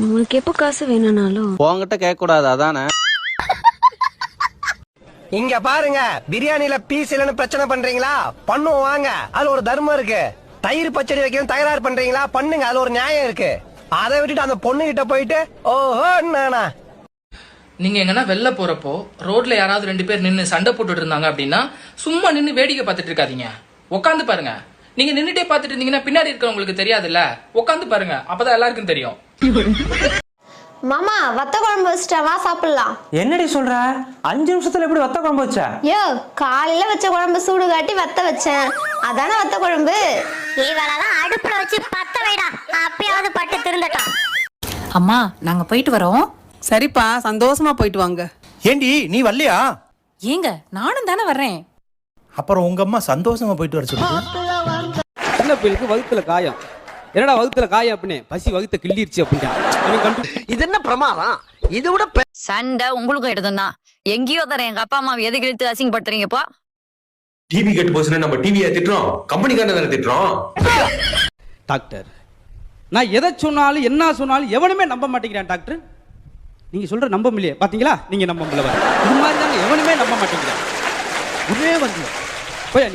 உங்களுக்கு எப்போ காசு வேணும்னாலும் உங்ககிட்ட கேட்க கூடாது அதானே. இங்க பாருங்க, பிரியாணில பீஸ் இல்லன்னு பிரச்சனை பண்றீங்களா? பண்ணுவோம் வாங்க, அதுல ஒரு தர்மம் இருக்கு. தயிர் பச்சடி வைக்கணும் தகராறு பண்றீங்களா? பண்ணுங்க, அதுல ஒரு நியாயம் இருக்கு. அதை விட்டுட்டு அந்த பொண்ணு கிட்ட போயிட்டு ஓஹோ நானா. நீங்க எங்கன்னா வெளில போறப்போ ரோட்ல யாராவது 2 பேர் நின்னு சண்டை போட்டுட்டு இருந்தாங்க அப்படின்னா சும்மா நின்னு வேடிக்கை பார்த்துட்டு இருக்காதீங்க, உட்காந்து பாருங்க. நீங்க நின்னுட்டே பார்த்துட்டு இருந்தீங்கன்னா பின்னாடி இருக்கிறவங்களுக்கு தெரியாதுல்ல, உட்காந்து பாருங்க, அப்பதான் எல்லாருக்கும் தெரியும். மாமா வத்த குழம்பு வச்சிட்டா, வா சாப்பிடலாம். என்னடி சொல்ற? 5 நிமிஷத்துல எப்படி வத்த குழம்பு வச்ச? யோ, காலையில வச்ச குழம்பு சூடு காட்டி வத்த வச்சேன், அதானே வத்த குழம்பு. இவளெல்லாம் அடுப்புல வச்சு பத்த வைடா, அப்பயாவது பட்டு திருந்தட்டும். அம்மா நாங்க போயிட்டு வரோம். சரிப்பா, சந்தோஷமா போயிட்டு வாங்க. ஏண்டி நீ வரலையா? ஏங்க நானும் தானே வர்றேன். அப்புறம் உங்க அம்மா சந்தோஷமா போயிட்டு வர சொல்லுங்க. சின்ன பிள்ளைக்கு வகுத்துல காயம். என்னடா வகுத்துல காயம் அப்படின்னு? பசி வகுத்த கிள்ளிருச்சு அப்படின்னா இது என்ன பிரமாதம்? இது விட சண்டை உங்களுக்கும் எடுத்துனா எங்கேயோ தரேன். எங்க அப்பா அம்மா எதுக்கு இழுத்து அசிங்கப்படுத்துறீங்கப்பா? டிவி கெட்டு போச்சுன்னா நம்ம டிவியை திட்டுறோம், கம்பெனிக்காரன் தானே திட்டுறோம். டாக்டர், நான் எதை சொன்னாலும் என்ன சொன்னாலும் எவனுமே நம்ப மாட்டேங்கிறான் டாக்டர். நீங்க சொல்ற நம்ப முடியல பாத்தீங்களா? நீங்க நம்ப முடியல. இது மாதிரி தாங்க எவனுமே நம்ப மாட்டேங்கிறான். ஒரே வந்து போய்